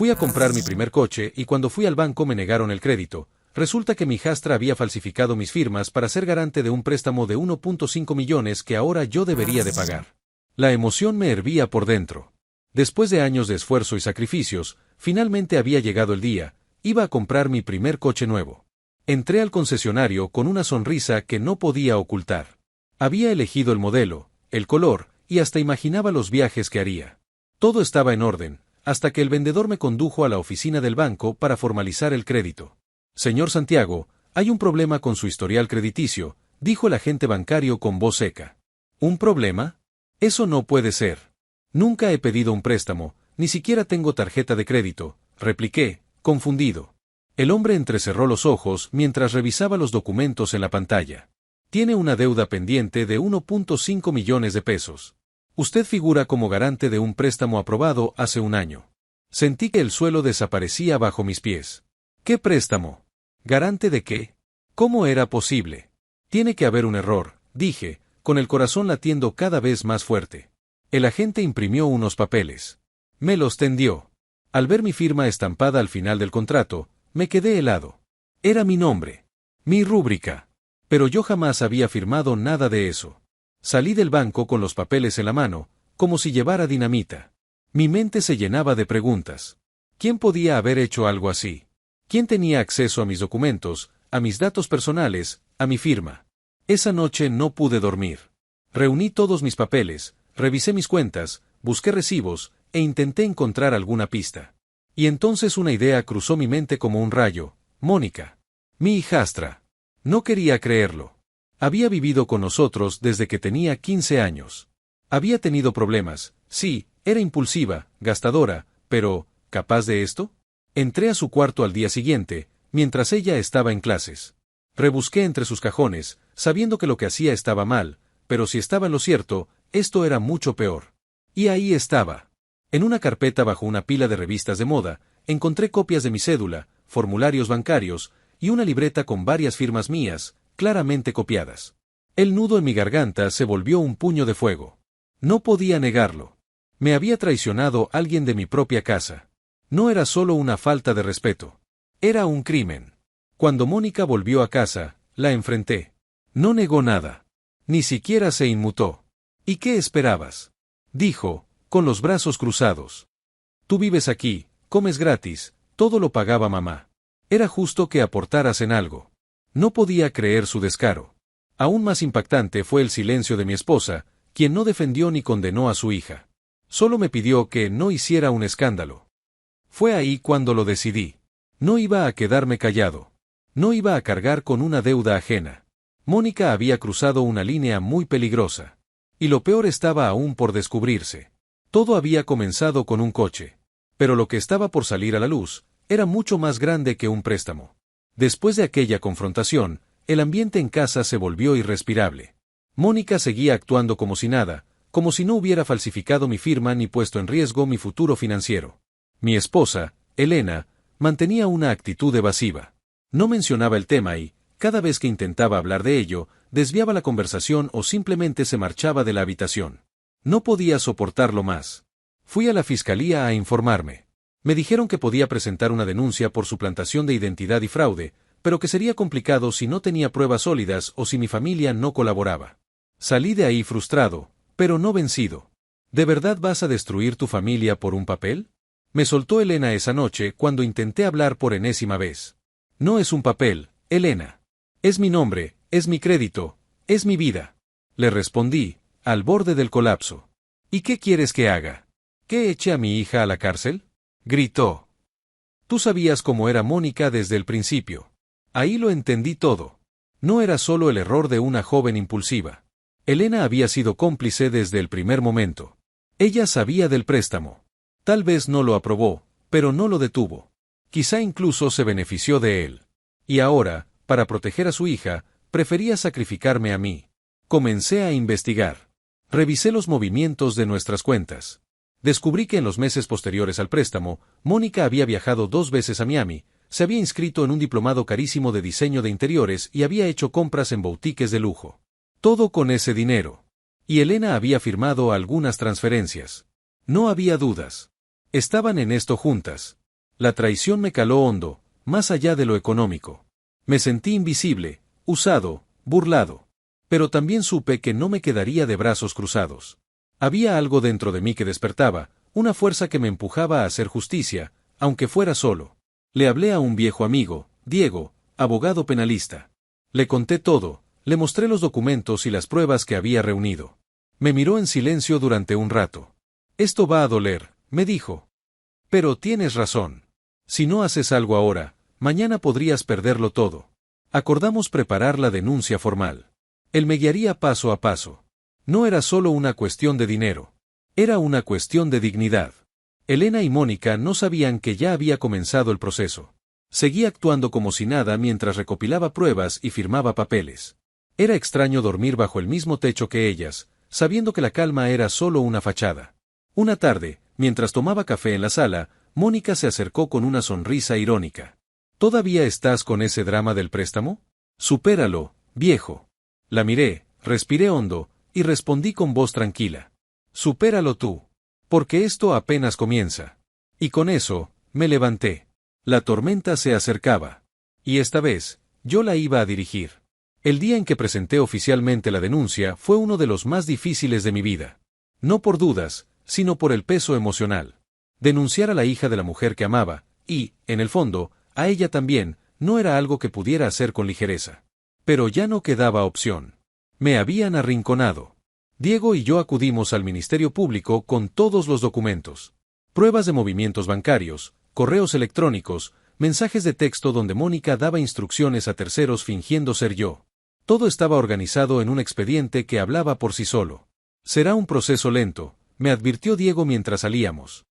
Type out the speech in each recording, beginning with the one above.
Fui a comprar mi primer coche y cuando fui al banco me negaron el crédito. Resulta que mi hijastra había falsificado mis firmas para ser garante de un préstamo de 1.5 millones que ahora yo debería de pagar. La emoción me hervía por dentro. Después de años de esfuerzo y sacrificios, finalmente había llegado el día, iba a comprar mi primer coche nuevo. Entré al concesionario con una sonrisa que no podía ocultar. Había elegido el modelo, el color, y hasta imaginaba los viajes que haría. Todo estaba en orden, hasta que el vendedor me condujo a la oficina del banco para formalizar el crédito. Señor Santiago, hay un problema con su historial crediticio, dijo el agente bancario con voz seca. ¿Un problema? Eso no puede ser. Nunca he pedido un préstamo, ni siquiera tengo tarjeta de crédito, repliqué, confundido. El hombre entrecerró los ojos mientras revisaba los documentos en la pantalla. Tiene una deuda pendiente de 1.5 millones de pesos. Usted figura como garante de un préstamo aprobado hace un año. Sentí que el suelo desaparecía bajo mis pies. ¿Qué préstamo? ¿Garante de qué? ¿Cómo era posible? Tiene que haber un error, dije, con el corazón latiendo cada vez más fuerte. El agente imprimió unos papeles. Me los tendió. Al ver mi firma estampada al final del contrato, me quedé helado. Era mi nombre. Mi rúbrica. Pero yo jamás había firmado nada de eso. Salí del banco con los papeles en la mano, como si llevara dinamita. Mi mente se llenaba de preguntas. ¿Quién podía haber hecho algo así? ¿Quién tenía acceso a mis documentos, a mis datos personales, a mi firma? Esa noche no pude dormir. Reuní todos mis papeles, revisé mis cuentas, busqué recibos, e intenté encontrar alguna pista. Y entonces una idea cruzó mi mente como un rayo. Mónica. Mi hijastra. No quería creerlo. Había vivido con nosotros desde que tenía 15 años. Había tenido problemas, sí, era impulsiva, gastadora, pero, ¿capaz de esto? Entré a su cuarto al día siguiente, mientras ella estaba en clases. Rebusqué entre sus cajones, sabiendo que lo que hacía estaba mal, pero si estaba en lo cierto, esto era mucho peor. Y ahí estaba. En una carpeta bajo una pila de revistas de moda, encontré copias de mi cédula, formularios bancarios, y una libreta con varias firmas mías, claramente copiadas. El nudo en mi garganta se volvió un puño de fuego. No podía negarlo. Me había traicionado alguien de mi propia casa. No era solo una falta de respeto. Era un crimen. Cuando Mónica volvió a casa, la enfrenté. No negó nada. Ni siquiera se inmutó. ¿Y qué esperabas? Dijo, con los brazos cruzados. Tú vives aquí, comes gratis, todo lo pagaba mamá. Era justo que aportaras en algo. No podía creer su descaro. Aún más impactante fue el silencio de mi esposa, quien no defendió ni condenó a su hija. Solo me pidió que no hiciera un escándalo. Fue ahí cuando lo decidí. No iba a quedarme callado. No iba a cargar con una deuda ajena. Mónica había cruzado una línea muy peligrosa. Y lo peor estaba aún por descubrirse. Todo había comenzado con un coche. Pero lo que estaba por salir a la luz, era mucho más grande que un préstamo. Después de aquella confrontación, el ambiente en casa se volvió irrespirable. Mónica seguía actuando como si nada, como si no hubiera falsificado mi firma ni puesto en riesgo mi futuro financiero. Mi esposa, Elena, mantenía una actitud evasiva. No mencionaba el tema y, cada vez que intentaba hablar de ello, desviaba la conversación o simplemente se marchaba de la habitación. No podía soportarlo más. Fui a la fiscalía a informarme. Me dijeron que podía presentar una denuncia por suplantación de identidad y fraude, pero que sería complicado si no tenía pruebas sólidas o si mi familia no colaboraba. Salí de ahí frustrado, pero no vencido. ¿De verdad vas a destruir tu familia por un papel? Me soltó Elena esa noche cuando intenté hablar por enésima vez. No es un papel, Elena. Es mi nombre, es mi crédito, es mi vida. Le respondí, al borde del colapso. ¿Y qué quieres que haga? ¿Que eche a mi hija a la cárcel? Gritó. Tú sabías cómo era Mónica desde el principio. Ahí lo entendí todo. No era solo el error de una joven impulsiva. Elena había sido cómplice desde el primer momento. Ella sabía del préstamo. Tal vez no lo aprobó, pero no lo detuvo. Quizá incluso se benefició de él. Y ahora, para proteger a su hija, prefería sacrificarme a mí. Comencé a investigar. Revisé los movimientos de nuestras cuentas. Descubrí que en los meses posteriores al préstamo, Mónica había viajado 2 veces a Miami, se había inscrito en un diplomado carísimo de diseño de interiores y había hecho compras en boutiques de lujo. Todo con ese dinero. Y Elena había firmado algunas transferencias. No había dudas. Estaban en esto juntas. La traición me caló hondo, más allá de lo económico. Me sentí invisible, usado, burlado. Pero también supe que no me quedaría de brazos cruzados. Había algo dentro de mí que despertaba, una fuerza que me empujaba a hacer justicia, aunque fuera solo. Le hablé a un viejo amigo, Diego, abogado penalista. Le conté todo, le mostré los documentos y las pruebas que había reunido. Me miró en silencio durante un rato. Esto va a doler, me dijo. Pero tienes razón. Si no haces algo ahora, mañana podrías perderlo todo. Acordamos preparar la denuncia formal. Él me guiaría paso a paso. No era solo una cuestión de dinero. Era una cuestión de dignidad. Elena y Mónica no sabían que ya había comenzado el proceso. Seguía actuando como si nada mientras recopilaba pruebas y firmaba papeles. Era extraño dormir bajo el mismo techo que ellas, sabiendo que la calma era solo una fachada. Una tarde, mientras tomaba café en la sala, Mónica se acercó con una sonrisa irónica. ¿Todavía estás con ese drama del préstamo? Supéralo, viejo. La miré, respiré hondo, y respondí con voz tranquila. Supéralo tú. Porque esto apenas comienza. Y con eso, me levanté. La tormenta se acercaba. Y esta vez, yo la iba a dirigir. El día en que presenté oficialmente la denuncia fue uno de los más difíciles de mi vida. No por dudas, sino por el peso emocional. Denunciar a la hija de la mujer que amaba, y, en el fondo, a ella también, no era algo que pudiera hacer con ligereza. Pero ya no quedaba opción. Me habían arrinconado. Diego y yo acudimos al Ministerio Público con todos los documentos. Pruebas de movimientos bancarios, correos electrónicos, mensajes de texto donde Mónica daba instrucciones a terceros fingiendo ser yo. Todo estaba organizado en un expediente que hablaba por sí solo. Será un proceso lento, me advirtió Diego mientras salíamos.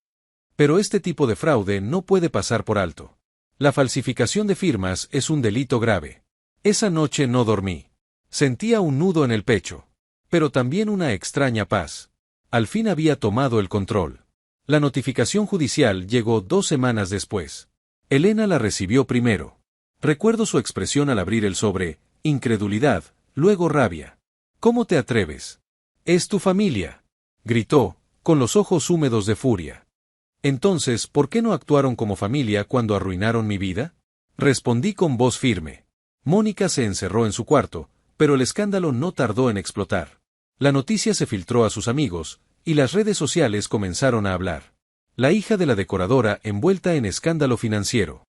Pero este tipo de fraude no puede pasar por alto. La falsificación de firmas es un delito grave. Esa noche no dormí. Sentía un nudo en el pecho. Pero también una extraña paz. Al fin había tomado el control. La notificación judicial llegó 2 semanas después. Elena la recibió primero. Recuerdo su expresión al abrir el sobre, incredulidad, luego rabia. ¿Cómo te atreves? Es tu familia. Gritó, con los ojos húmedos de furia. Entonces, ¿por qué no actuaron como familia cuando arruinaron mi vida? Respondí con voz firme. Mónica se encerró en su cuarto, pero el escándalo no tardó en explotar. La noticia se filtró a sus amigos, y las redes sociales comenzaron a hablar. La hija de la decoradora envuelta en escándalo financiero.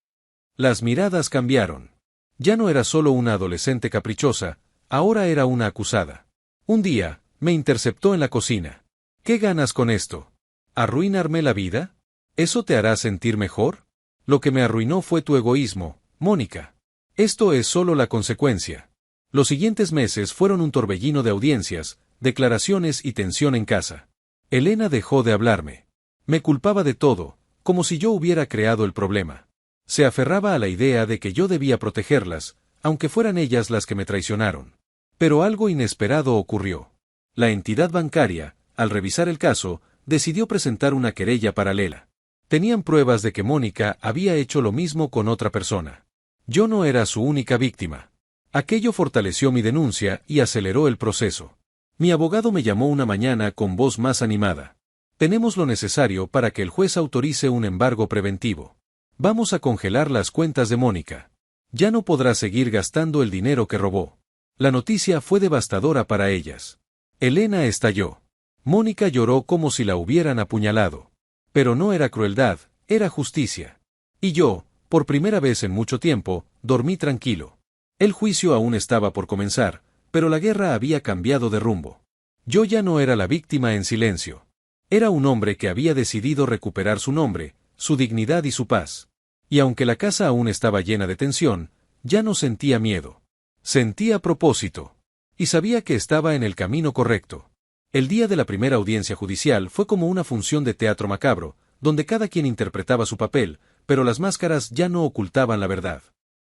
Las miradas cambiaron. Ya no era solo una adolescente caprichosa, ahora era una acusada. Un día, me interceptó en la cocina. ¿Qué ganas con esto? ¿Arruinarme la vida? ¿Eso te hará sentir mejor? Lo que me arruinó fue tu egoísmo, Mónica. Esto es solo la consecuencia. Los siguientes meses fueron un torbellino de audiencias, declaraciones y tensión en casa. Elena dejó de hablarme. Me culpaba de todo, como si yo hubiera creado el problema. Se aferraba a la idea de que yo debía protegerlas, aunque fueran ellas las que me traicionaron. Pero algo inesperado ocurrió. La entidad bancaria, al revisar el caso, decidió presentar una querella paralela. Tenían pruebas de que Mónica había hecho lo mismo con otra persona. Yo no era su única víctima. Aquello fortaleció mi denuncia y aceleró el proceso. Mi abogado me llamó una mañana con voz más animada. Tenemos lo necesario para que el juez autorice un embargo preventivo. Vamos a congelar las cuentas de Mónica. Ya no podrá seguir gastando el dinero que robó. La noticia fue devastadora para ellas. Elena estalló. Mónica lloró como si la hubieran apuñalado. Pero no era crueldad, era justicia. Y yo, por primera vez en mucho tiempo, dormí tranquilo. El juicio aún estaba por comenzar, pero la guerra había cambiado de rumbo. Yo ya no era la víctima en silencio. Era un hombre que había decidido recuperar su nombre, su dignidad y su paz. Y aunque la casa aún estaba llena de tensión, ya no sentía miedo. Sentía propósito. Y sabía que estaba en el camino correcto. El día de la primera audiencia judicial fue como una función de teatro macabro, donde cada quien interpretaba su papel, pero las máscaras ya no ocultaban la verdad.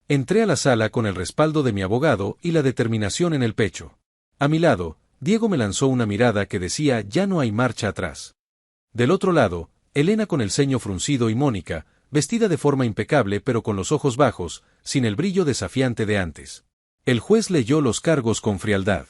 Entré a la sala con el respaldo de mi abogado y la determinación en el pecho. A mi lado, Diego me lanzó una mirada que decía ya no hay marcha atrás. Del otro lado, Elena con el ceño fruncido y Mónica, vestida de forma impecable pero con los ojos bajos, sin el brillo desafiante de antes. El juez leyó los cargos con frialdad.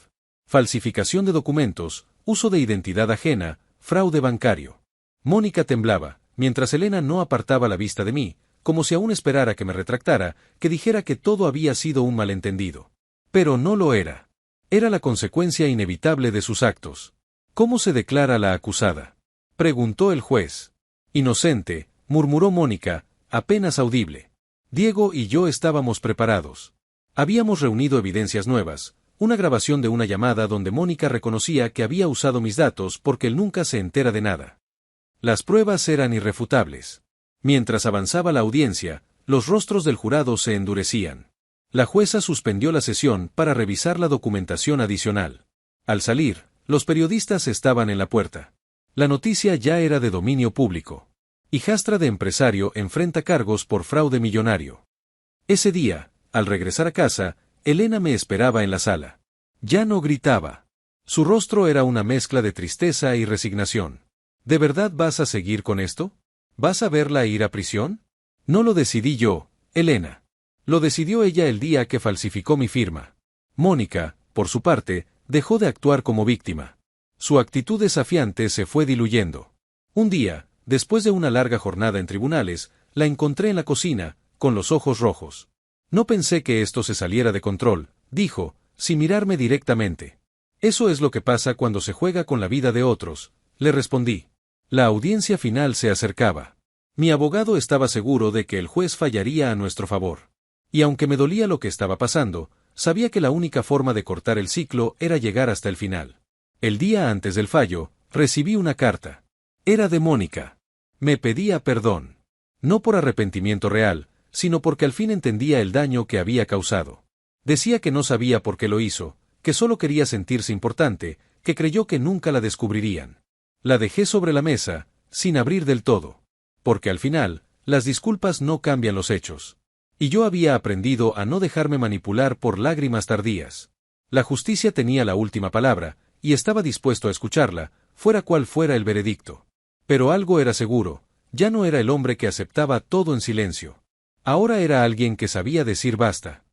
Falsificación de documentos, uso de identidad ajena, fraude bancario. Mónica temblaba, mientras Elena no apartaba la vista de mí, como si aún esperara que me retractara, que dijera que todo había sido un malentendido. Pero no lo era. Era la consecuencia inevitable de sus actos. ¿Cómo se declara la acusada?, preguntó el juez. Inocente, murmuró Mónica, apenas audible. Diego y yo estábamos preparados. Habíamos reunido evidencias nuevas, una grabación de una llamada donde Mónica reconocía que había usado mis datos porque él nunca se entera de nada. Las pruebas eran irrefutables. Mientras avanzaba la audiencia, los rostros del jurado se endurecían. La jueza suspendió la sesión para revisar la documentación adicional. Al salir, los periodistas estaban en la puerta. La noticia ya era de dominio público. Hijastra de empresario enfrenta cargos por fraude millonario. Ese día, al regresar a casa, Elena me esperaba en la sala. Ya no gritaba. Su rostro era una mezcla de tristeza y resignación. ¿De verdad vas a seguir con esto? ¿Vas a verla ir a prisión? No lo decidí yo, Elena. Lo decidió ella el día que falsificó mi firma. Mónica, por su parte, dejó de actuar como víctima. Su actitud desafiante se fue diluyendo. Un día, después de una larga jornada en tribunales, la encontré en la cocina, con los ojos rojos. No pensé que esto se saliera de control, dijo, sin mirarme directamente. Eso es lo que pasa cuando se juega con la vida de otros, le respondí. La audiencia final se acercaba. Mi abogado estaba seguro de que el juez fallaría a nuestro favor. Y aunque me dolía lo que estaba pasando, sabía que la única forma de cortar el ciclo era llegar hasta el final. El día antes del fallo, recibí una carta. Era de Mónica. Me pedía perdón. No por arrepentimiento real, sino porque al fin entendía el daño que había causado. Decía que no sabía por qué lo hizo, que solo quería sentirse importante, que creyó que nunca la descubrirían. La dejé sobre la mesa, sin abrir del todo. Porque al final, las disculpas no cambian los hechos. Y yo había aprendido a no dejarme manipular por lágrimas tardías. La justicia tenía la última palabra, y estaba dispuesto a escucharla, fuera cual fuera el veredicto. Pero algo era seguro, ya no era el hombre que aceptaba todo en silencio. Ahora era alguien que sabía decir basta.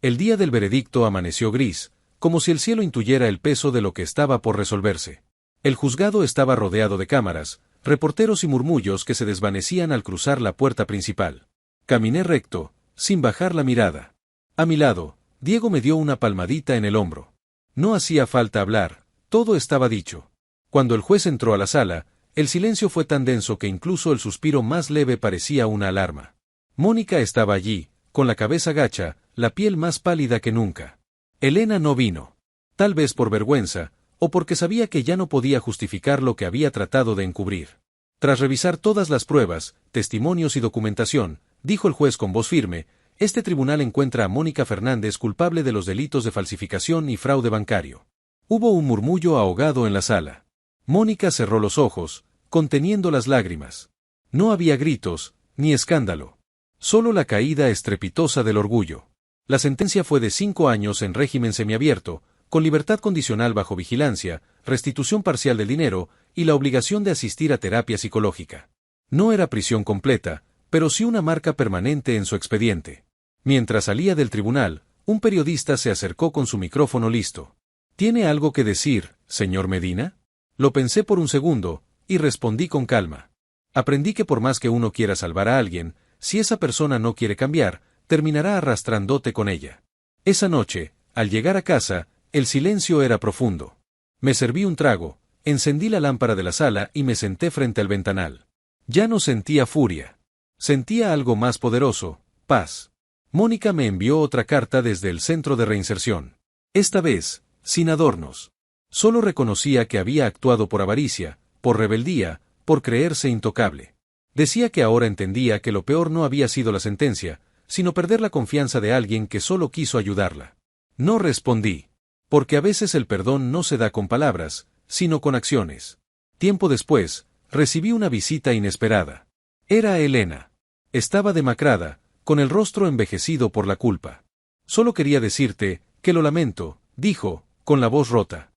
El día del veredicto amaneció gris, como si el cielo intuyera el peso de lo que estaba por resolverse. El juzgado estaba rodeado de cámaras, reporteros y murmullos que se desvanecían al cruzar la puerta principal. Caminé recto, sin bajar la mirada. A mi lado, Diego me dio una palmadita en el hombro. No hacía falta hablar, todo estaba dicho. Cuando el juez entró a la sala, el silencio fue tan denso que incluso el suspiro más leve parecía una alarma. Mónica estaba allí, con la cabeza gacha, la piel más pálida que nunca. Elena no vino. Tal vez por vergüenza, o porque sabía que ya no podía justificar lo que había tratado de encubrir. Tras revisar todas las pruebas, testimonios y documentación, dijo el juez con voz firme, este tribunal encuentra a Mónica Fernández culpable de los delitos de falsificación y fraude bancario. Hubo un murmullo ahogado en la sala. Mónica cerró los ojos, conteniendo las lágrimas. No había gritos, ni escándalo. Solo la caída estrepitosa del orgullo. La sentencia fue de 5 años en régimen semiabierto, con libertad condicional bajo vigilancia, restitución parcial del dinero y la obligación de asistir a terapia psicológica. No era prisión completa, pero sí una marca permanente en su expediente. Mientras salía del tribunal, un periodista se acercó con su micrófono listo. ¿Tiene algo que decir, señor Medina? Lo pensé por un segundo, y respondí con calma. Aprendí que por más que uno quiera salvar a alguien, si esa persona no quiere cambiar, terminará arrastrándote con ella. Esa noche, al llegar a casa, el silencio era profundo. Me serví un trago, encendí la lámpara de la sala y me senté frente al ventanal. Ya no sentía furia. Sentía algo más poderoso, paz. Mónica me envió otra carta desde el centro de reinserción. Esta vez, sin adornos. Solo reconocía que había actuado por avaricia, por rebeldía, por creerse intocable. Decía que ahora entendía que lo peor no había sido la sentencia, sino perder la confianza de alguien que solo quiso ayudarla. No respondí. Porque a veces el perdón no se da con palabras, sino con acciones. Tiempo después, recibí una visita inesperada. Era Elena. Estaba demacrada, con el rostro envejecido por la culpa. Solo quería decirte, que lo lamento, dijo, con la voz rota.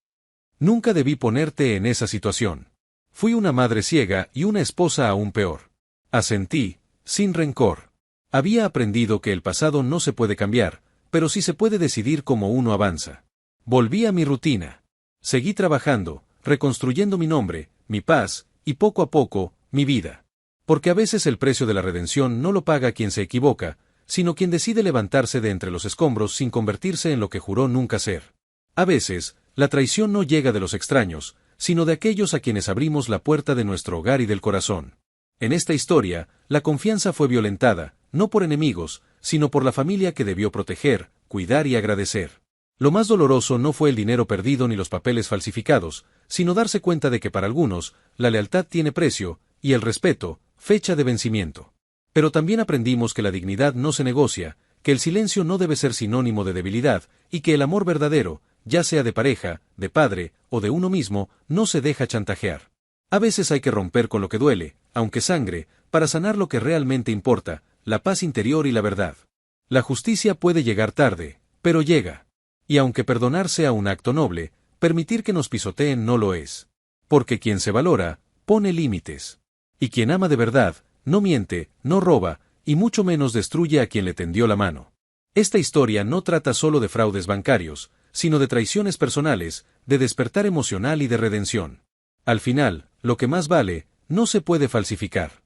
Nunca debí ponerte en esa situación. Fui una madre ciega y una esposa aún peor. Asentí, sin rencor. Había aprendido que el pasado no se puede cambiar, pero sí se puede decidir cómo uno avanza. Volví a mi rutina. Seguí trabajando, reconstruyendo mi nombre, mi paz, y poco a poco, mi vida. Porque a veces el precio de la redención no lo paga quien se equivoca, sino quien decide levantarse de entre los escombros sin convertirse en lo que juró nunca ser. A veces, la traición no llega de los extraños, sino de aquellos a quienes abrimos la puerta de nuestro hogar y del corazón. En esta historia, la confianza fue violentada, no por enemigos, sino por la familia que debió proteger, cuidar y agradecer. Lo más doloroso no fue el dinero perdido ni los papeles falsificados, sino darse cuenta de que para algunos, la lealtad tiene precio, y el respeto, fecha de vencimiento. Pero también aprendimos que la dignidad no se negocia, que el silencio no debe ser sinónimo de debilidad, y que el amor verdadero, ya sea de pareja, de padre, o de uno mismo, no se deja chantajear. A veces hay que romper con lo que duele, aunque sangre, para sanar lo que realmente importa, la paz interior y la verdad. La justicia puede llegar tarde, pero llega. Y aunque perdonar sea un acto noble, permitir que nos pisoteen no lo es. Porque quien se valora, pone límites. Y quien ama de verdad, no miente, no roba, y mucho menos destruye a quien le tendió la mano. Esta historia no trata solo de fraudes bancarios, sino de traiciones personales, de despertar emocional y de redención. Al final, lo que más vale, no se puede falsificar.